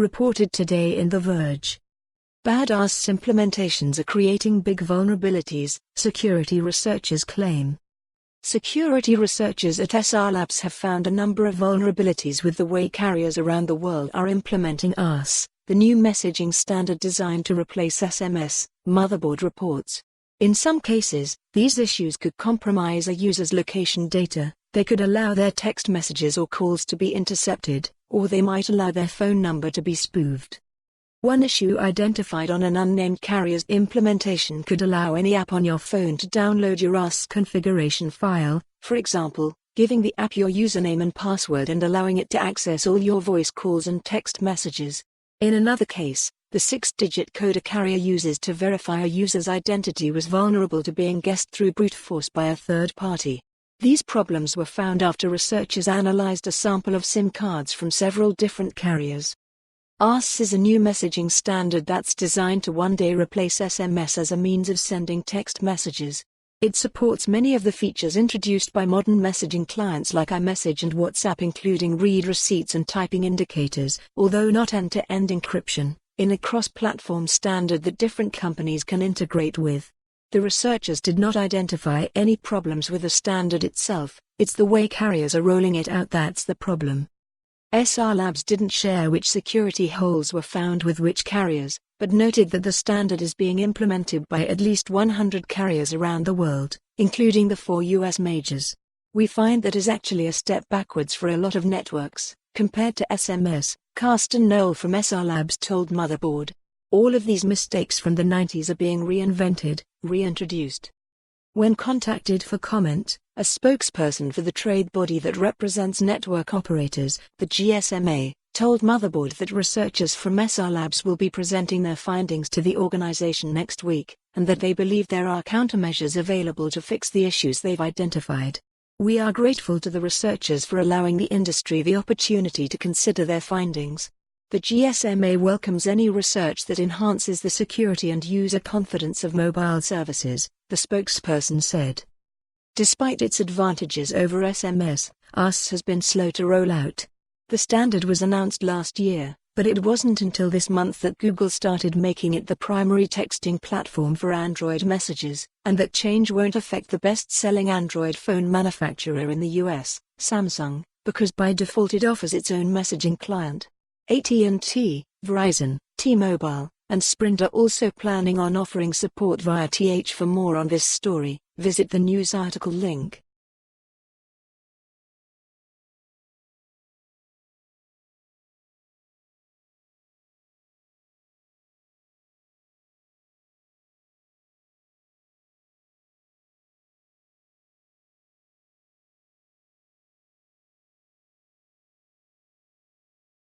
reported today in The Verge. Bad RCS implementations are creating big vulnerabilities, security researchers claim. Security researchers at SRLabs have found a number of vulnerabilities with the way carriers around the world are implementing RCS, the new messaging standard designed to replace SMS, Motherboard reports. In some cases, these issues could compromise a user's location data, they could allow their text messages or calls to be intercepted, or they might allow their phone number to be spoofed. One issue identified on an unnamed carrier's implementation could allow any app on your phone to download your RCS configuration file, for example, giving the app your username and password and allowing it to access all your voice calls and text messages. In another case, the 6-digit code a carrier uses to verify a user's identity was vulnerable to being guessed through brute force by a third party. These problems were found after researchers analyzed a sample of SIM cards from several different carriers. RCS is a new messaging standard that's designed to one day replace SMS as a means of sending text messages. It supports many of the features introduced by modern messaging clients like iMessage and WhatsApp, including read receipts and typing indicators, although not end-to-end encryption, in a cross-platform standard that different companies can integrate with. The researchers did not identify any problems with the standard itself, it's the way carriers are rolling it out that's the problem. SRLabs didn't share which security holes were found with which carriers, but noted that the standard is being implemented by at least 100 carriers around the world, including the 4 US majors. We find that is actually a step backwards for a lot of networks, compared to SMS, Carsten Knoll from SRLabs told Motherboard. All of these mistakes from the 90s are being reinvented, reintroduced. When contacted for comment, a spokesperson for the trade body that represents network operators, the GSMA, told Motherboard that researchers from SRLabs will be presenting their findings to the organization next week, and that they believe there are countermeasures available to fix the issues they've identified. We are grateful to the researchers for allowing the industry the opportunity to consider their findings. The GSMA welcomes any research that enhances the security and user confidence of mobile services, the spokesperson said. Despite its advantages over SMS, RCS has been slow to roll out. The standard was announced last year, but it wasn't until this month that Google started making it the primary texting platform for Android messages, and that change won't affect the best-selling Android phone manufacturer in the US, Samsung, because by default it offers its own messaging client. AT&T, Verizon, T-Mobile, and Sprint are also planning on offering support via TH. For more on this story, visit the news article link.